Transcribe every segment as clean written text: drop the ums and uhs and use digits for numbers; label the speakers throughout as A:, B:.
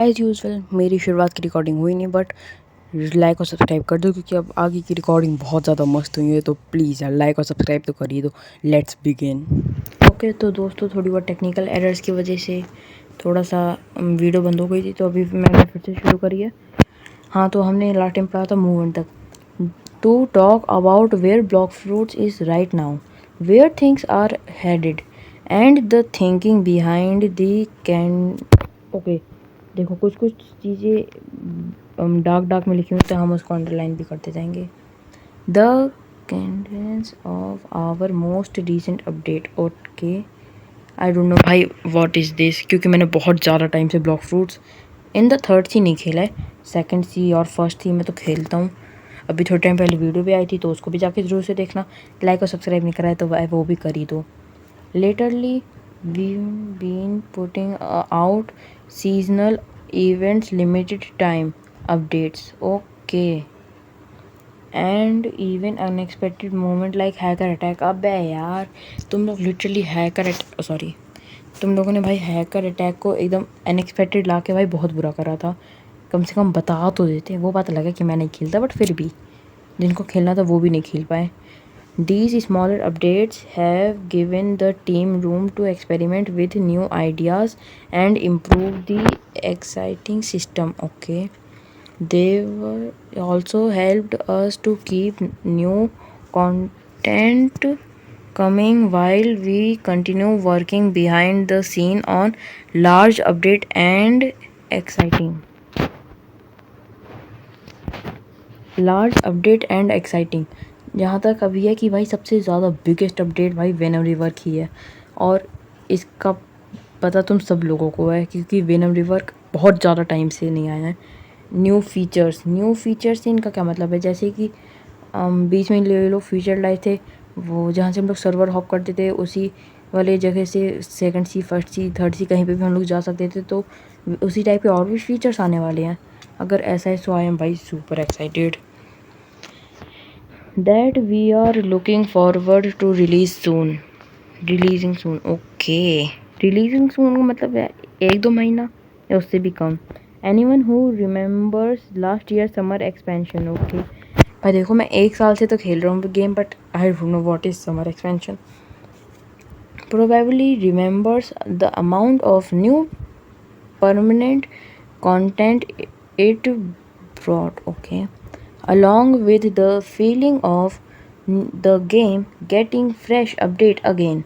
A: As usual मेरी शुरुआत की रिकॉर्डिंग हुई नहीं, बट लाइक और सब्सक्राइब कर दो क्योंकि अब आगे की रिकॉर्डिंग बहुत ज़्यादा मस्त हुई है। तो प्लीज़ यार लाइक और सब्सक्राइब तो कर ही दो। Let's begin. ओके तो दोस्तों, थोड़ी बहुत टेक्निकल एरर्स की वजह से थोड़ा सा वीडियो बंद हो गई थी, तो अभी मैंने फिर से शुरू करी है। हाँ, तो हमने लास्ट टाइम पढ़ा था मूवमेंट तक। To talk about where Blox Fruits is right now, where things are headed and the thinking behind the can. Okay, देखो कुछ कुछ चीज़ें डार्क डार्क में लिखी हुई, तो हम उसको अंडरलाइन भी करते जाएंगे। The cadence of our most recent update. Okay, I don't know भाई व्हाट इज़ दिस, क्योंकि मैंने बहुत ज़्यादा टाइम से Blox Fruits in the third sea नहीं खेला है। सेकंड सी और फर्स्ट सी में तो खेलता हूँ। अभी थोड़े टाइम पहले वीडियो भी आई थी, तो उसको भी जाके ज़रूर से देखना। लाइक और सब्सक्राइब नहीं कराए तो वो भी कर ही दो। Lately we been putting out seasonal events, limited time updates. Okay, and even unexpected moment like hacker attack. अबे यार, तुम लोग लिटरली तुम लोगों ने भाई हैकर अटैक को एकदम अनएक्सपेक्टेड ला के भाई बहुत बुरा करा था। कम से कम बता तो देते। वो बात लगा कि मैं नहीं खेलता, बट फिर भी जिनको खेलना था वो भी नहीं खेल पाए। These smaller updates have given the team room to experiment with new ideas and improve the exciting system. Okay. They've also helped us to keep new content coming while we continue working behind the scene on large update and exciting. जहाँ तक अभी है कि भाई सबसे ज़्यादा biggest update भाई venom rework ही है, और इसका पता तुम सब लोगों को है क्योंकि वेनम रिवर्क बहुत ज़्यादा टाइम से नहीं आया है। न्यू फीचर्स से इनका क्या मतलब है, जैसे कि बीच में ले लोग फीचर लाए थे, वो जहाँ से हम लोग सर्वर हॉप करते थे उसी वाले जगह से सेकंड सी, फर्स्ट सी, थर्ड सी कहीं पे भी हम लोग जा सकते थे। तो उसी टाइप के और भी फीचर्स आने वाले हैं। अगर ऐसा है सो आई एम भाई super excited that we are looking forward to releasing soon. Okay, releasing soon का मतलब है 1-2 महीना या उससे भी कम। Anyone who remembers last year summer expansion. Okay, भाई देखो मैं 1 साल से तो खेल रहा हूँ game, but I don't know what is summer expansion. Probably remembers the amount of new permanent content it brought. Okay, along with the feeling of the game getting fresh update again.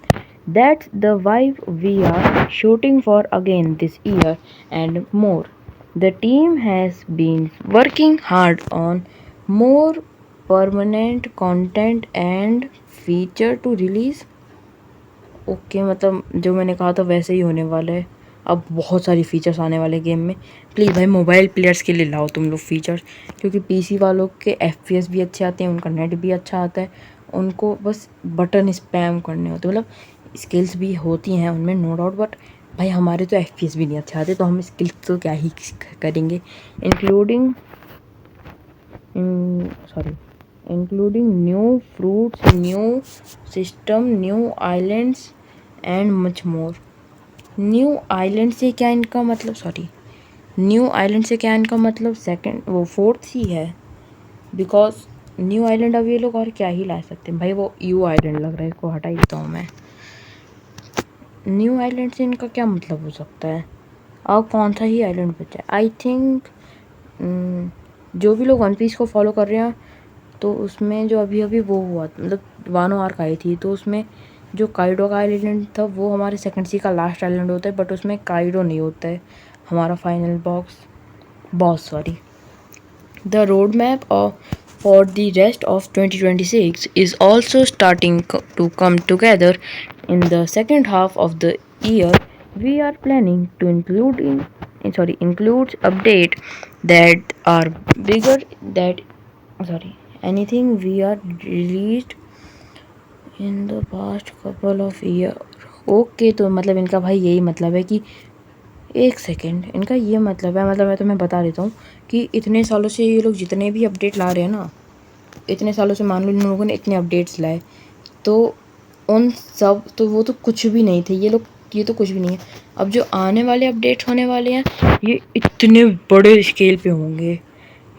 A: That's the vibe we are shooting for again this year and more. The team has been working hard on more permanent content and feature to release. Okay, मतलब जो मैंने कहा था वैसे ही होने वाला है। अब बहुत सारी फीचर्स आने वाले गेम में। प्लीज़ भाई मोबाइल प्लेयर्स के लिए लाओ तुम लोग फीचर्स, क्योंकि पीसी वालों के एफपीएस भी अच्छे आते हैं, उनका नेट भी अच्छा आता है, उनको बस बटन स्पैम करने होते, मतलब स्किल्स भी होती हैं उनमें नो डाउट, बट भाई हमारे तो एफपीएस भी नहीं अच्छे आते, तो हम स्किल्स तो क्या ही करेंगे। including new fruits, new system, new islands and much more. New island से क्या इनका मतलब सेकंड वो फोर्थ ही है, बिकॉज न्यू आइलैंड अब ये लोग और क्या ही ला सकते हैं भाई। वो यू आइलैंड लग रहा है, इसको हटा ही देता हूँ मैं। न्यू आइलैंड से इनका क्या मतलब हो सकता है? अब कौन सा ही आइलैंड बचा है? आई थिंक जो भी लोग वन पीस को फॉलो कर रहे हैं, तो उसमें जो अभी अभी वो हुआ मतलब वानो आर्क आई थी, तो उसमें जो काइडो का आइलैंड था वो हमारे सेकंड सी का लास्ट आइलैंड होता है, बट उसमें काइडो नहीं होता है हमारा final boss sorry. The road map for the rest of 2026 is also starting to come together. In the second half of the year, we are planning to includes update that are bigger that anything we are released in the past couple of year. Okay, तो मतलब इनका भाई यही मतलब है कि एक second, इनका ये मतलब है, मतलब मैं तुम्हें बता देता हूँ कि इतने सालों से ये लोग जितने भी अपडेट ला रहे हैं ना, इतने सालों से मान लो इन लोगों ने इतने अपडेट्स लाए, तो उन सब तो वो तो कुछ भी नहीं थे। ये लोग ये तो कुछ भी नहीं है। अब जो आने वाले अपडेट होने वाले हैं ये इतने बड़े स्केल पे होंगे,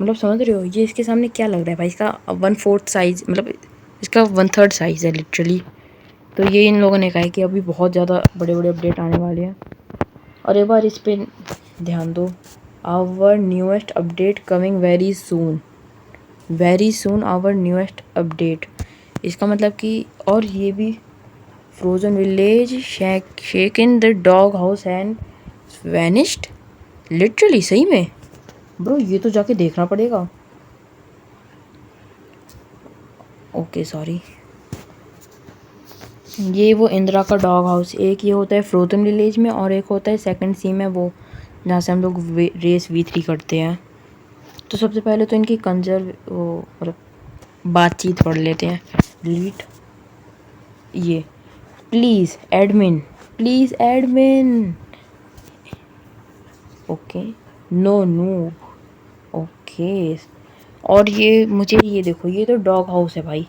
A: मतलब समझ रहे हो ये इसके सामने क्या लग रहा है भाई। इसका 1/4 साइज, मतलब इसका 1/3 साइज है लिटरली। तो ये इन लोगों ने कहा है कि अभी बहुत ज़्यादा बड़े बड़े अपडेट आने वाले हैं। और एक बार इस पर ध्यान दो, our newest update coming very soon our newest update. इसका मतलब कि, और ये भी frozen village shake in the dog house and vanished, literally सही में ब्रो, ये तो जाके देखना पड़ेगा। ओके सॉरी, ये वो इंदिरा का डॉग हाउस, एक ये होता है फ्रोजन विलेज में और एक होता है सेकंड सी में, वो जहाँ से हम लोग रेस V3 करते हैं। तो सबसे पहले तो इनकी वो मतलब बातचीत पढ़ लेते हैं। डिलीट ये, please admin okay, no noob okay. और ये मुझे ये देखो, ये तो डॉग हाउस है भाई,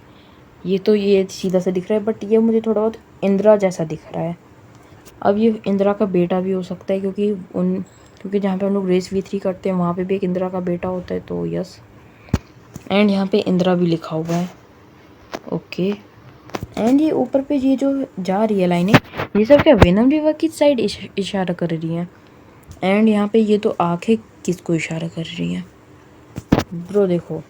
A: ये तो ये सीधा सा दिख रहा है, बट ये मुझे थोड़ा बहुत इंदिरा जैसा दिख रहा है। अब ये इंदिरा का बेटा भी हो सकता है, क्योंकि जहाँ पे हम लोग रेस V3 करते हैं वहाँ पे भी एक इंदिरा का बेटा होता है, तो यस। एंड यहाँ पे इंदिरा भी लिखा हुआ है ओके। एंड ये ऊपर पे ये जो जा रही है लाइनें, ये सब क्या वेनम रिवर की साइड इशारा कर रही हैं। एंड यहाँ पे ये तो आंखें किसको इशारा कर रही हैं ब्रो, देखो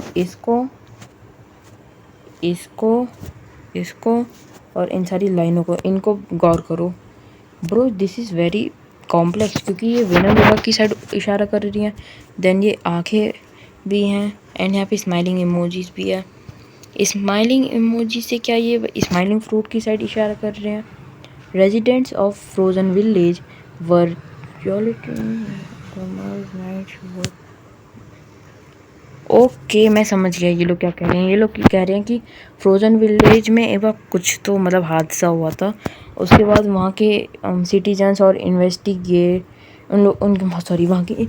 A: इसको और इन सारी लाइनों को, इनको गौर करो bro, this is very complex, क्योंकि ये वेनम रिवर की साइड इशारा कर रही हैं, देन ये आंखें भी हैं, एंड यहाँ पे स्माइलिंग इमोजीज भी है। स्माइलिंग इमोजी से क्या ये स्माइलिंग फ्रूट की साइड इशारा कर रहे हैं। Residents of frozen village were okay, मैं समझ गया ये लोग क्या कह रहे हैं। ये लोग कह रहे हैं कि फ्रोजन विलेज में एक बार कुछ तो मतलब हादसा हुआ था, उसके बाद वहाँ के सिटीजन्स और वहाँ के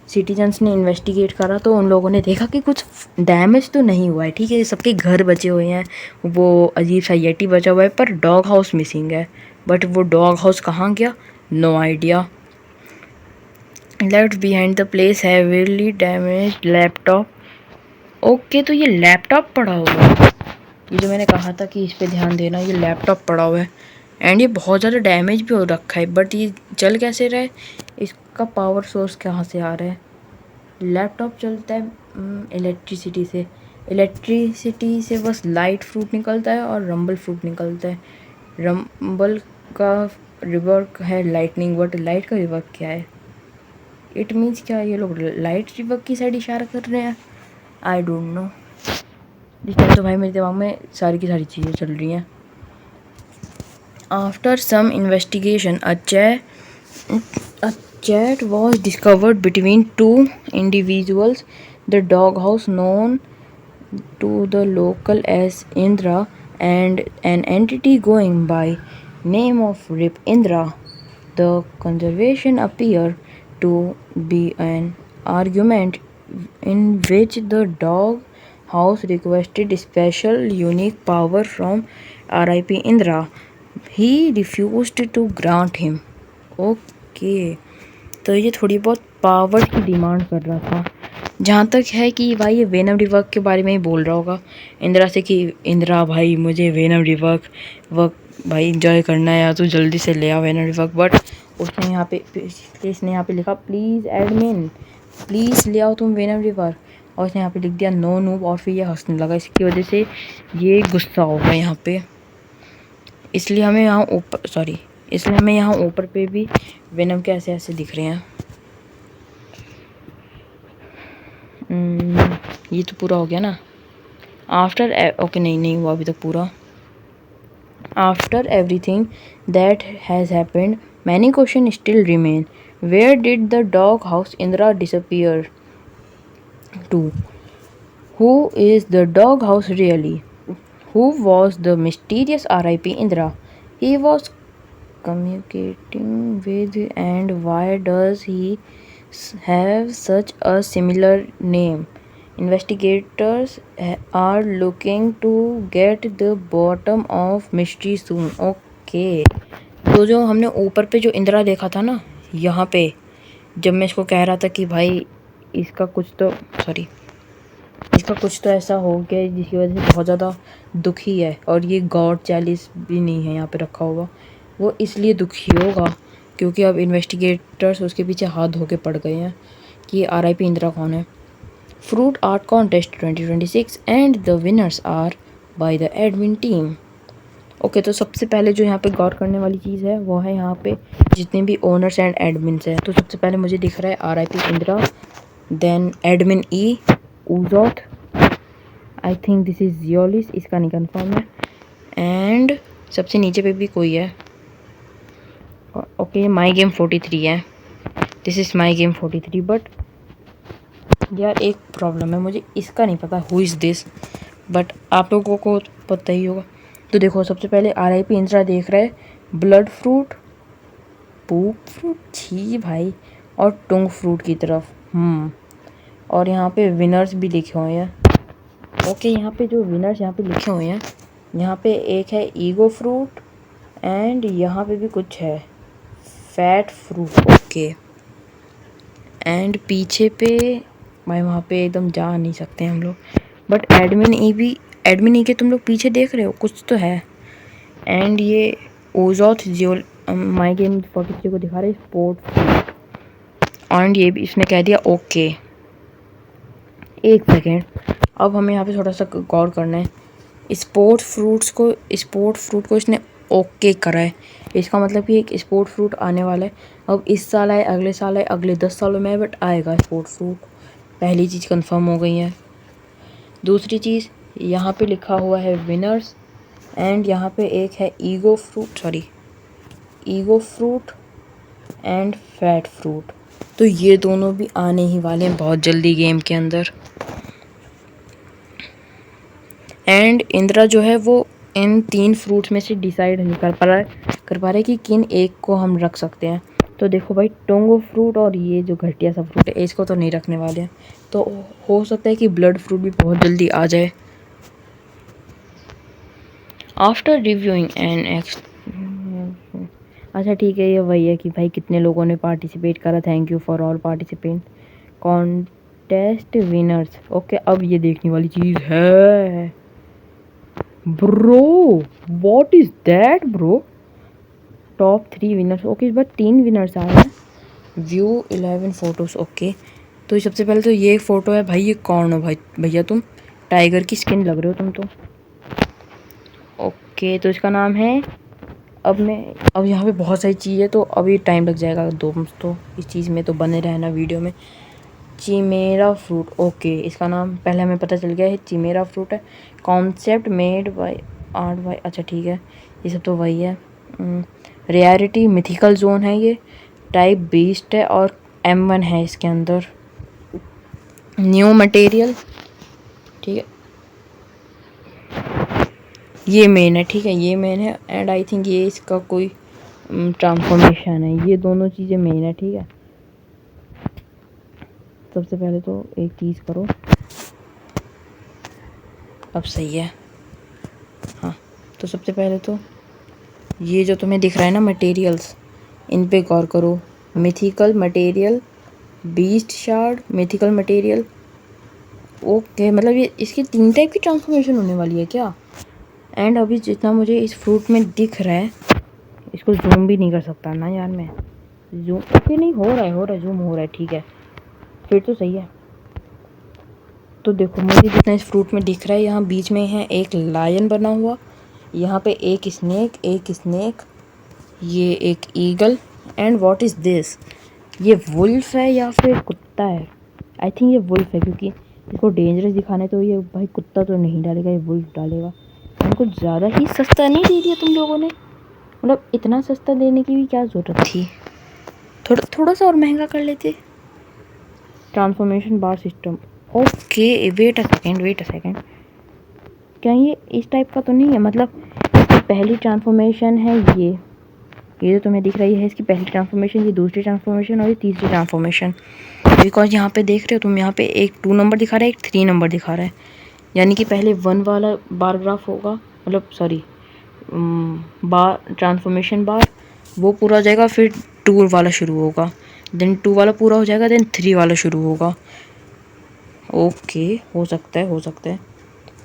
A: सिटीजन्स ने इन्वेस्टिगेट करा, तो उन लोगों ने देखा कि कुछ डैमेज तो नहीं हुआ है, ठीक है, सबके घर बचे हुए हैं, वो अजीब सा येटी बचा हुआ है, पर डॉग हाउस मिसिंग है। बट वो डॉग हाउस कहाँ गया, no idea. Left behind the place heavily damaged laptop okay, तो ये लैपटॉप पड़ा हुआ है, ये जो मैंने कहा था कि इस पे ध्यान देना, ये लैपटॉप पड़ा हुआ है। एंड ये बहुत ज़्यादा डैमेज भी हो रखा है, बट ये चल कैसे रहा है, इसका पावर सोर्स कहाँ से आ रहा है। लैपटॉप चलता है इलेक्ट्रिसिटी से बस लाइट फ्रूट निकलता है और रंबल फ्रूट निकलता है। रंबल का रिवर्क है लाइटनिंग, बट लाइट का रिवर्क क्या है। इट मीन्स क्या ये लोग लाइट रिवर्क की साइड इशारा कर रहे हैं, आई डोंट नो। इस टाइम तो भाई मेरे दिमाग में सारी की सारी चीज़ें चल रही हैं। After some investigation a chat was discovered between two individuals. The dog house, known to the local as Indra, and an entity going by name of Rip Indra. The conservation appear to be an argument in which the dog house requested special unique power from RIP Indra. He refused to grant him. Okay. तो ये थोड़ी बहुत power की demand कर रहा था। जहाँ तक है कि भाई ये वेनम रिवर्क के बारे में ही बोल रहा होगा इंदिरा से कि इंदिरा भाई मुझे वेनम रिवर्क भाई इंजॉय करना है, या तो जल्दी से ले आ वेनम रिवर्क। बट उसने यहाँ पे लिखा प्लीज़ एडमिन, प्लीज़ ले आओ तुम वेनम रिवर्क, और उसने यहाँ पे लिख दिया नो नूब, और फिर ये हंसने लगा। इसकी वजह से ये गुस्सा होगा यहाँ पे, इसलिए हमें यहाँ ऊपर पे भी वेनम के ऐसे दिख रहे हैं। ये तो पूरा हो गया ना। ओके नहीं हुआ अभी तक पूरा। After everything that has happened many question still remain. Where did the dog house Indira disappear to? Who is the dog house really? Who was the mysterious RIP Indra he was communicating with, and why does he have such a similar name? Investigators are looking to get the bottom of mystery soon. Okay, तो जो हमने ऊपर पे जो इंदिरा देखा था ना, यहाँ पे जब मैं इसको कह रहा था कि भाई इसका कुछ तो ऐसा हो गया जिसकी वजह से बहुत ज़्यादा दुखी है, और ये गॉड चैलिस भी नहीं है यहाँ पे रखा हुआ, वो इसलिए दुखी होगा क्योंकि अब इन्वेस्टिगेटर्स उसके पीछे हाथ धो के पड़ गए हैं कि आरआईपी इंदिरा कौन है। Fruit art contest 2026 and the winners are by the admin team. Okay, तो सबसे पहले जो यहाँ पे गौर करने वाली चीज़ है वो है यहाँ पे जितने भी ओनर्स एंड एडमिन्स हैं। तो सबसे पहले मुझे दिख रहा है आरआईपी इंदिरा, देन एडमिन ई उजोथ, आई थिंक दिस इज़ जियोलिस, इसका नहीं कन्फर्म है, एंड सबसे नीचे पे भी कोई है। ओके, माई गेम 43 है, this is my game 43। But यार एक प्रॉब्लम है, मुझे इसका नहीं पता हु इज़ दिस, बट आप लोगों को पता ही होगा। तो देखो, सबसे पहले आरआईपी इंदिरा देख रहा है ब्लड फ्रूट, पूप फ्रूट, छी भाई, और टुंग फ्रूट की तरफ। और यहाँ पे विनर्स भी लिखे हुए हैं। ओके, यहाँ पे जो विनर्स यहाँ पे लिखे हुए हैं, यहाँ पे एक है ईगो फ्रूट, एंड यहाँ पे भी कुछ है फैट फ्रूट। ओके, एंड पीछे पे भाई वहाँ पे एकदम जा नहीं सकते हम लोग, बट एडमिन ई के तुम लोग पीछे देख रहे हो, कुछ तो है। एंड ये ओजोथ जियो माई गेम 43 को दिखा रहे स्पोर्ट, एंड ये भी इसने कह दिया ओके। एक सेकेंड, अब हमें यहाँ पे थोड़ा सा गौर करना है। स्पोर्ट फ्रूट को इसने ओके करा है, इसका मतलब कि एक स्पोर्ट फ्रूट आने वाला है। अब इस साल आए, अगले साल आए, अगले 10 सालों में, बट आएगा स्पोर्ट फ्रूट। पहली चीज़ कंफर्म हो गई है। दूसरी चीज़, यहाँ पे लिखा हुआ है विनर्स, एंड यहाँ पे एक है ego fruit and fat fruit. तो ये दोनों भी आने ही वाले हैं बहुत जल्दी गेम के अंदर। एंड इंदिरा जो है वो इन 3 फ्रूट्स में से डिसाइड नहीं कर पा रहा है कि किन एक को हम रख सकते हैं। तो देखो भाई, टोंगो फ्रूट और ये जो घटिया सा फ्रूट है, इसको तो नहीं रखने वाले हैं। तो हो सकता है कि ब्लड फ्रूट भी बहुत जल्दी आ जाए। आफ्टर रिव्यूइंग एंड अच्छा ठीक है, ये वही है कि भाई कितने लोगों ने पार्टिसिपेट करा, thank you for all participant contest winners. Okay, अब ये देखने वाली चीज़ है bro, what is that bro, top 3 winners. Okay, इस बार 3 विनर्स आए हैं। View 11 photos. ओके, तो सबसे पहले तो ये फ़ोटो है भाई, ये कौन हो भाई, भैया तुम टाइगर की स्किन लग रहे हो तुम तो। ओके, तो इसका नाम है, अब यहाँ पे बहुत सारी चीज़ें, तो अभी टाइम लग जाएगा दोस्तों, इस चीज़ में तो बने रहना वीडियो में। Chimera fruit. ओके, इसका नाम पहले हमें पता चल गया है, चिमेरा फ्रूट है। Concept made by art bye, अच्छा ठीक है, ये सब तो वही है। रेयरिटी मिथिकल जोन है, ये टाइप बीस्ट है, और M1 है इसके अंदर। न्यू मटेरियल, ठीक है, ये मेन है, ठीक है, ये मेन है। एंड आई थिंक ये इसका कोई ट्रांसफॉर्मेशन है, ये दोनों चीज़ें मेन है, ठीक है। सबसे पहले तो एक चीज़ करो, अब सही है। हाँ, तो सबसे पहले तो ये जो तुम्हें दिख रहा है ना मटेरियल्स, इन पे गौर करो। Mythical material, beast shard, mythical material. Okay, मतलब ये इसकी 3 टाइप की ट्रांसफॉर्मेशन होने वाली है क्या। एंड अभी जितना मुझे इस फ्रूट में दिख रहा है, इसको जूम भी नहीं कर सकता ना यार मैं, जूम ओके नहीं हो रहा है जूम हो रहा है, ठीक है, फिर तो सही है। तो देखो, मुझे जितना इस फ्रूट में दिख रहा है, यहाँ बीच में है एक लायन बना हुआ, यहाँ पे एक स्नेक, ये एक eagle, and what is this, ये वुल्फ है या फिर कुत्ता है। आई थिंक ये वुल्फ है, क्योंकि इसको डेंजरस दिखाने तो ये भाई कुत्ता तो नहीं डालेगा, ये वुल्फ डालेगा। उनको ज़्यादा ही सस्ता नहीं दे दिया तुम लोगों ने, मतलब इतना सस्ता देने की भी क्या ज़रूरत थी, थोड़ा सा और महंगा कर लेते। Transformation bar system. Okay, wait a second, क्या ये इस टाइप का तो नहीं है, मतलब इसकी पहली ट्रांसफॉर्मेशन है ये जो तुम्हें दिख रही है, इसकी पहली ट्रांसफॉर्मेशन, ये दूसरी ट्रांसफॉर्मेशन और ये तीसरी ट्रांसफॉर्मेशन। बिकॉज यहाँ पे देख रहे हो तुम, यहाँ पे एक 2 नंबर दिखा रहा है, एक 3 नंबर दिखा रहा है, यानी कि पहले 1 वाला बार ग्राफ होगा, मतलब सॉरी बार ट्रांसफॉर्मेशन बार, वो पूरा हो जाएगा, फिर 2 वाला शुरू होगा, देन 2 वाला पूरा हो जाएगा, देन 3 वाला शुरू होगा। ओके, हो सकता है, हो सकता है।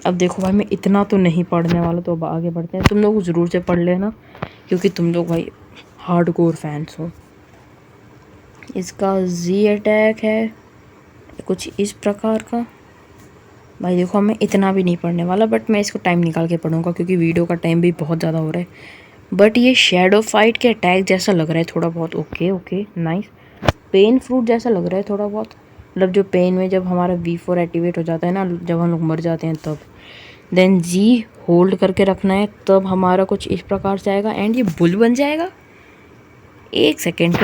A: अब देखो भाई, मैं इतना तो नहीं पढ़ने वाला, तो अब आगे बढ़ते हैं। तुम लोग ज़रूर से पढ़ लेना, क्योंकि तुम लोग भाई हार्डकोर फैंस हो। इसका जी अटैक है कुछ इस प्रकार का। भाई देखो, मैं इतना भी नहीं पढ़ने वाला, बट मैं इसको टाइम निकाल के पढ़ूंगा, क्योंकि वीडियो का टाइम भी बहुत ज़्यादा हो रहा है। बट ये शैडो फाइट के अटैक जैसा लग रहा है थोड़ा बहुत। Okay okay, nice. Pen fruit जैसा लग रहा है थोड़ा बहुत, मतलब जो पेन में जब हमारा V4 एक्टिवेट हो जाता है ना, जब हम लोग मर जाते हैं तब। देन जी होल्ड करके रखना है, तब हमारा कुछ इस प्रकार से आएगा, एंड ये बुल बन जाएगा। एक सेकेंड,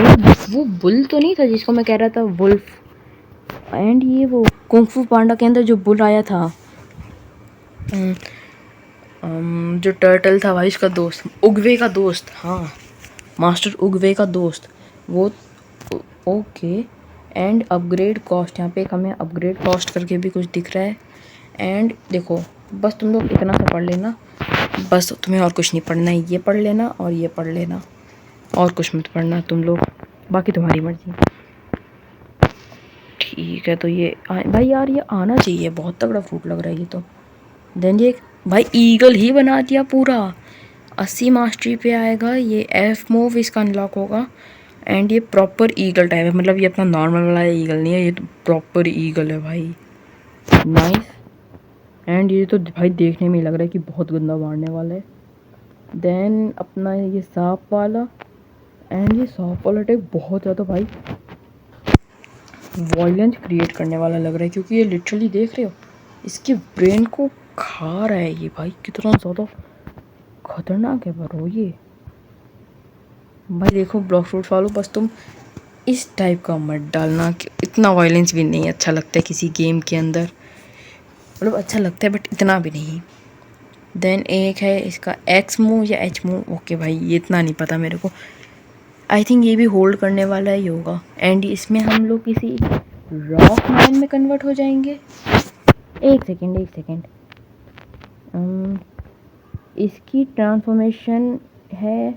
A: वो बुल तो नहीं था जिसको मैं कह रहा था वुल्फ? एंड ये वो कुंग फू पांडा के अंदर जो बुल आया था, जो टर्टल था भाई, उसका दोस्त, उगवे का दोस्त, हाँ, मास्टर उगवे का दोस्त वो। ओके, एंड अपग्रेड कॉस्ट, यहाँ पे एक हमें अपग्रेड कॉस्ट करके भी कुछ दिख रहा है। एंड देखो, बस तुम लोग इतना सा पढ़ लेना, बस तुम्हें और कुछ नहीं पढ़ना है। ये पढ़ लेना और ये पढ़ लेना, और कुछ मत पढ़ना तुम लोग, बाकी तुम्हारी मर्जी। ठीक है, तो ये भाई यार, ये आना चाहिए, बहुत तगड़ा फ्रूट लग रहा है ये तो। देन ये भाई ईगल ही बना दिया पूरा, 80 मास्टरी पे आएगा ये। एफ मूव इसका अनलॉक होगा, एंड ये प्रॉपर ईगल टाइप है, मतलब ये अपना नॉर्मल वाला ईगल नहीं है, ये तो प्रॉपर ईगल है भाई। नाइस। एंड ये तो भाई देखने में ही लग रहा है कि बहुत गंदा मारने वाला है। देन अपना ये सांप वाला, एंड ये सांप वाला टाइप बहुत ज़्यादा भाई वॉयलेंस क्रिएट करने वाला लग रहा है, क्योंकि ये लिटरली देख रहे हो, इसके ब्रेन को खा रहा है ये भाई। कितना ज़्यादा खतरनाक है ब्रो ये भाई। देखो ब्लॉक फ्रूट वालों, बस तुम इस टाइप का मत डालना, कि इतना वायलेंस भी नहीं अच्छा लगता है किसी गेम के अंदर, मतलब अच्छा लगता है बट इतना भी नहीं। देन एक है इसका एक्स मूव या एच मूव। ओके भाई, ये इतना नहीं पता मेरे को, आई थिंक ये भी होल्ड करने वाला ही होगा। एंड इसमें हम लोग किसी रॉक माइन में कन्वर्ट हो जाएंगे। एक सेकेंड, एक सेकेंड, इसकी ट्रांसफॉर्मेशन है,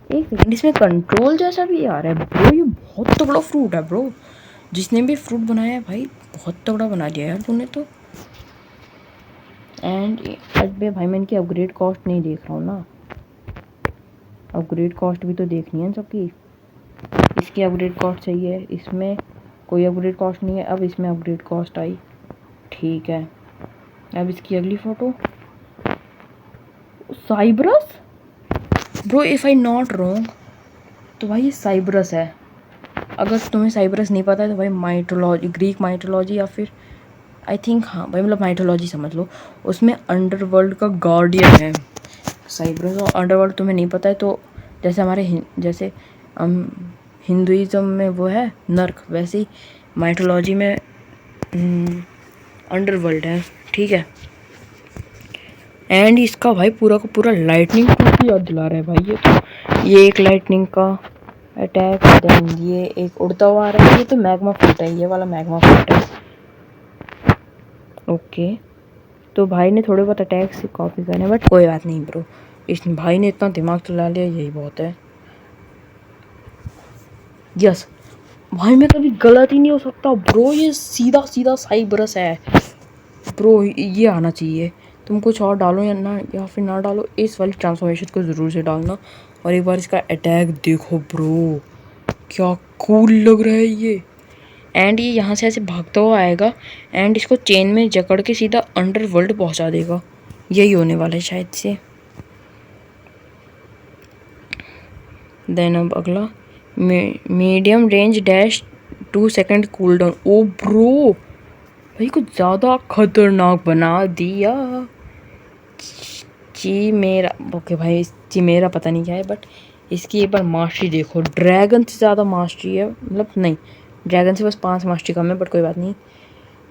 A: एक सेकेंड, इसमें कंट्रोल जैसा भी आ रहा है ब्रो। ये बहुत तगड़ा फ्रूट है ब्रो, जिसने भी फ्रूट बनाया है भाई बहुत तगड़ा बना दिया यार तूने तो। एंड अरे भाई, मैं इनकी अपग्रेड कॉस्ट नहीं देख रहा हूँ ना, अपग्रेड कॉस्ट भी तो देखनी है सबकी। इसकी अपग्रेड कॉस्ट चाहिए, इसमें कोई अपग्रेड कॉस्ट नहीं है। अब इसमें अपग्रेड कॉस्ट आई, ठीक है। अब इसकी अगली फ़ोटो, साइब्रस bro, if I not wrong, तो भाई ये साइब्रस है। अगर तुम्हें साइब्रस नहीं पता है तो भाई माइथोलॉजी, ग्रीक माइथोलॉजी, या फिर आई थिंक, हाँ भाई, मतलब माइथोलॉजी समझ लो, उसमें अंडरवर्ल्ड का गार्डियन है साइब्रस। और अंडरवर्ल्ड तुम्हें नहीं पता है तो जैसे हमारे जैसे हिंदुइज़्म में वो है नर्क, वैसे ही माइथोलॉजी में अंडरवर्ल्ड है, ठीक है। एंड इसका भाई पूरा का पूरा लाइटनिंग की याद दिला रहा है भाई ये तो। ये एक लाइटनिंग का अटैक, देन ये एक उड़ता हुआ आ रहा है, ये तो मैग्मा फ्रूट है, ये वाला मैग्मा फ्रूट है। ओके, तो भाई ने थोड़े बहुत अटैक से कॉपी करने, बट कोई बात नहीं ब्रो, इस भाई ने इतना दिमाग चला लिया, यही बहुत है। यस भाई, मैं कभी गलत ही नहीं हो सकता ब्रो, ये सीधा सीधा साइब्रस है ब्रो, ये आना चाहिए। तुम कुछ और डालो या फिर ना डालो, इस वाली ट्रांसफॉर्मेशन को ज़रूर से डालना। और एक बार इसका अटैक देखो ब्रो, क्या कूल लग रहा है ये। एंड ये यहाँ से ऐसे भागता हुआ आएगा, एंड इसको चेन में जकड़ के सीधा अंडरवर्ल्ड पहुँचा देगा, यही होने वाला है शायद से। देन अब अगला medium range dash 2 second cool down. Oh bro भाई, कुछ ज़्यादा खतरनाक बना दिया। चिमेरा, ओके भाई, चिमेरा पता नहीं क्या है, बट इसकी एक बार मास्टरी देखो, ड्रैगन से ज़्यादा मास्टरी है, मतलब नहीं, ड्रैगन से बस 5 मास्टरी कम है, बट कोई बात नहीं,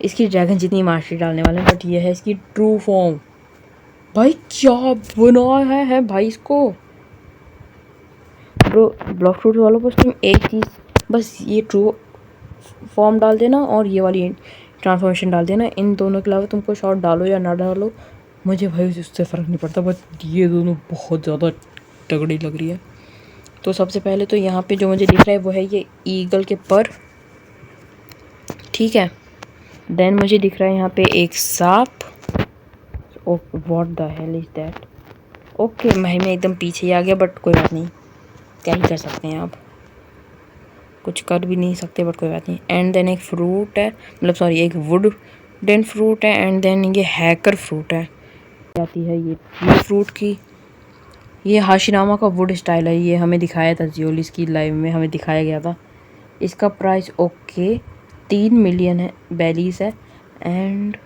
A: इसकी ड्रैगन जितनी मास्टरी डालने वाले हैं। बट ये है इसकी ट्रू फॉर्म। भाई क्या बनाया है भाई इसको ब्रो। ब्लॉक फ्रूट वालों बस तुम एक चीज़, बस ये ट्रू फॉर्म डाल देना और ये वाली ट्रांसफॉर्मेशन डाल देना, इन दोनों के अलावा तुमको शॉट डालो या ना डालो, मुझे भाई उससे फ़र्क नहीं पड़ता, बट ये दोनों बहुत ज़्यादा तगड़ी लग रही है। तो सबसे पहले तो यहाँ पे जो मुझे दिख रहा है वो है ये ईगल के पर, ठीक है। देन मुझे दिख रहा है यहाँ पे एक सांप। What the hell is that? Okay भाई, मैं एकदम पीछे ही आ गया, बट कोई बात नहीं, क्या ही कर सकते हैं आप, कुछ कर भी नहीं सकते, बट कोई बात नहीं। एंड देन एक फ्रूट है, मतलब सॉरी एक वुड डेन फ्रूट है, एंड देन ये हैकर फ्रूट है। आती है ये फ्रूट की, ये हाशिनामा का वुड स्टाइल है, ये हमें दिखाया था जियोलिस की लाइव में, हमें दिखाया गया था। इसका प्राइस ओके 3 मिलियन है, बैलीज है। एंड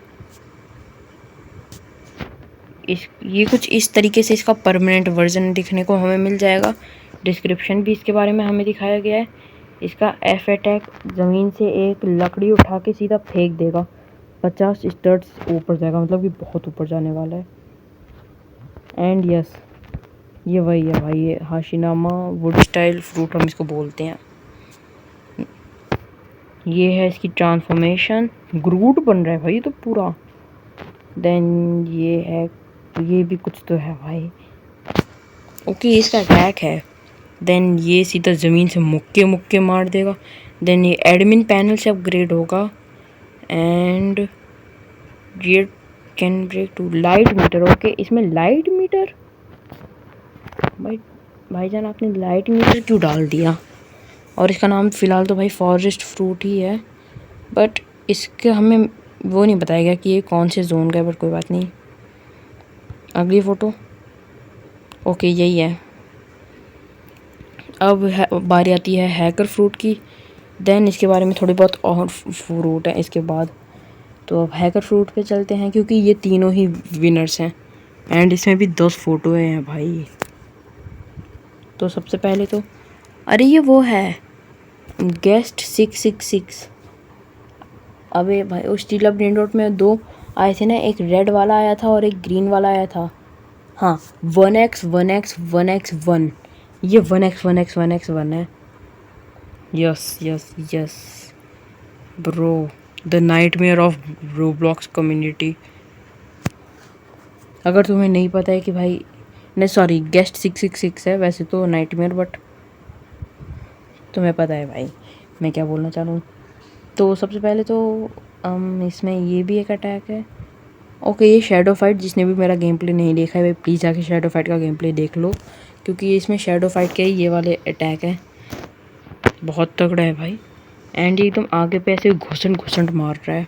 A: ये कुछ इस तरीके से इसका परमानेंट वर्जन दिखने को हमें मिल जाएगा। डिस्क्रिप्शन भी इसके बारे में हमें दिखाया गया है। इसका एफ अटैक, ज़मीन से एक लकड़ी उठा के सीधा फेंक देगा, 50 स्टर्स ऊपर जाएगा, मतलब कि बहुत ऊपर जाने वाला है। एंड यस, ये वही है भाई, ये हाशिनामा वुड स्टाइल फ्रूट हम इसको बोलते हैं। ये है इसकी ट्रांसफॉर्मेशन, ग्रूट बन रहा है भाई तो पूरा। देन ये है, ये भी कुछ तो है भाई। ओके, इसका अटैक है। देन ये सीधा ज़मीन से मुक्के मुक्के मार देगा। देन ये एडमिन पैनल से अपग्रेड होगा। एंड ये can break to light meter. Okay, इसमें लाइट मीटर, भाईजान आपने लाइट मीटर क्यों डाल दिया? और इसका नाम फ़िलहाल तो भाई फॉरेस्ट फ्रूट ही है, बट इसके हमें वो नहीं बताया गया कि ये कौन से जोन का है, बट कोई बात नहीं। अगली फ़ोटो, ओके यही है। अब बारी आती है हैकर फ्रूट की। देन इसके बारे में थोड़ी बहुत और फ्रूट है इसके बाद। तो अब हैकर फ्रूट पे चलते हैं, क्योंकि ये तीनों ही विनर्स हैं एंड इसमें भी 10 फ़ोटो हैं भाई। तो सबसे पहले तो, अरे ये वो है गेस्ट 666। अबे भाई, उस स्टील अप ग्रीन डॉट में 2 आए थे ना, एक रेड वाला आया था और एक ग्रीन वाला आया था। हाँ, 1x 1x 1x 1, ये 1x 1x 1x 1 है। Yes yes yes bro, the nightmare of Roblox community. अगर तुम्हें नहीं पता है कि भाई, नहीं सॉरी, गेस्ट 666 है वैसे तो नाइटमेयर, बट तुम्हें पता है भाई मैं क्या बोलना चाह रहा हूँ। तो सबसे पहले तो इसमें ये भी एक अटैक है। ओके, ये शैडो फाइट, जिसने भी मेरा गेम प्ले नहीं देखा है भाई प्लीज़ आके शैडो फाइट का गेम प्ले देख लो, क्योंकि इसमें शैडो फाइट के ही ये वाले अटैक है, बहुत तगड़ा है भाई। एंड ये एकदम आगे पे ऐसे घुसन घुसन मार रहा है,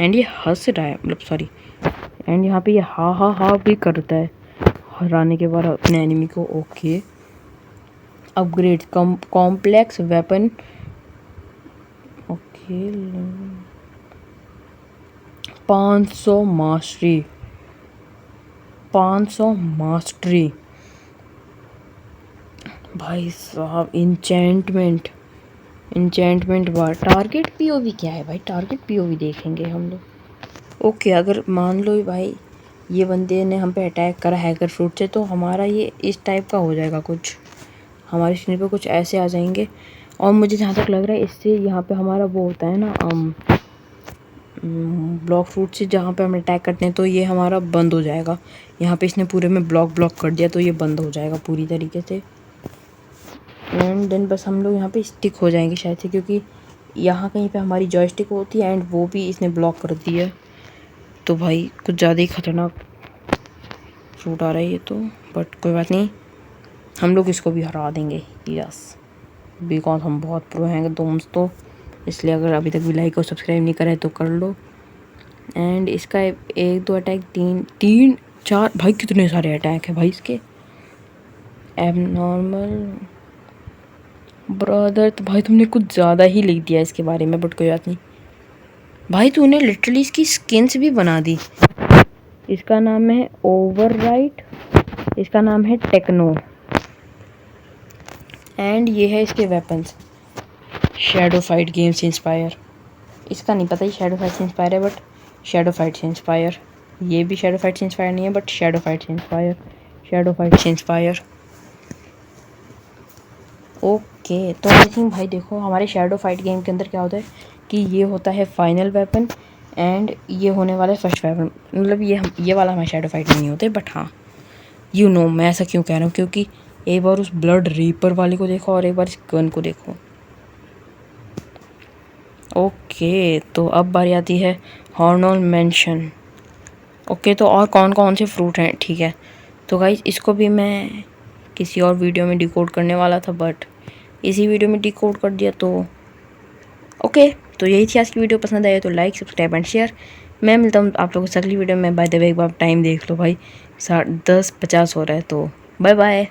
A: एंड ये हंस रहा है, मतलब सॉरी, एंड यहाँ पे ये हा हा हा भी करता है हराने के बाद अपने एनिमी को। Okay, upgrade complex weapon. Okay, 500 mastery, 500 mastery भाई साहब। इंचेंटमेंट बार। टारगेट पीओवी क्या है भाई? टारगेट पीओवी देखेंगे हम लोग। ओके, अगर मान लो भाई ये बंदे ने हम पे अटैक करा हैकर फ्रूट से, तो हमारा ये इस टाइप का हो जाएगा, कुछ हमारी स्क्रीन पे कुछ ऐसे आ जाएंगे। और मुझे जहाँ तक लग रहा है इससे यहाँ पे हमारा वो होता है ना ब्लॉक फ्रूट से जहाँ पे हम अटैक करते हैं, तो ये हमारा बंद हो जाएगा। यहाँ पे इसने पूरे में ब्लॉक कर दिया, तो ये बंद हो जाएगा पूरी तरीके से। एंड देन बस हम लोग यहाँ पे स्टिक हो जाएंगे शायद से, क्योंकि यहाँ कहीं पे हमारी जॉयस्टिक होती है एंड वो भी इसने ब्लॉक कर दी है। तो भाई कुछ ज़्यादा ही ख़तरनाक फ्रूट आ रहा है ये तो, बट कोई बात नहीं, हम लोग इसको भी हरा देंगे। यस, बिकॉज हम बहुत प्रो हैं दोस्तों, इसलिए अगर अभी तक भी लाइक और सब्सक्राइब नहीं करा है तो कर लो। एंड इसका 1-2 अटैक, 3-4 भाई कितने सारे अटैक है भाई इसके। एबनॉर्मल ब्रदर, तो भाई तुमने कुछ ज़्यादा ही लिख दिया इसके बारे में, बट कोई बात नहीं भाई, तूने लिटरली इसकी स्किन्स भी बना दी। इसका नाम है ओवरराइट, इसका नाम है टेक्नो, एंड ये है इसके वेपन्स, शैडो फाइट गेम से इंस्पायर। इसका नहीं पता ही शैडो फाइट से इंस्पायर है, बट शैडो फाइट से इंस्पायर। ये भी शैडो फाइट से इंस्पायर नहीं है, बट शैडो फाइट से इंस्पायर, शैडो फाइट से इंस्पायर। ओके, तो आई थिंक भाई देखो, हमारे शैडो फाइट गेम के अंदर क्या होता है कि ये होता है फाइनल वेपन, एंड ये होने वाला है फर्स्ट वेपन। मतलब ये वाला हमारे शैडो फाइट नहीं होते, बट हाँ मैं ऐसा क्यों कह रहा हूँ, क्योंकि एक बार उस ब्लड रीपर वाले को देखो और एक बार इस गन को देखो। ओके, तो अब बारी आती है हॉर्नल मेंशन। ओके, तो और कौन कौन से फ्रूट हैं, ठीक है। तो गाइस इसको भी मैं किसी और वीडियो में डिकोड करने वाला था, बट इसी वीडियो में डिकोड कर दिया। तो ओके, तो यही थी आज की वीडियो। पसंद आए तो लाइक, सब्सक्राइब एंड शेयर। मैं मिलता हूँ आप लोगों से अगली वीडियो में। बाय द वे एक बार टाइम देख लो भाई, 10:50 हो रहा है। तो बाय बाय।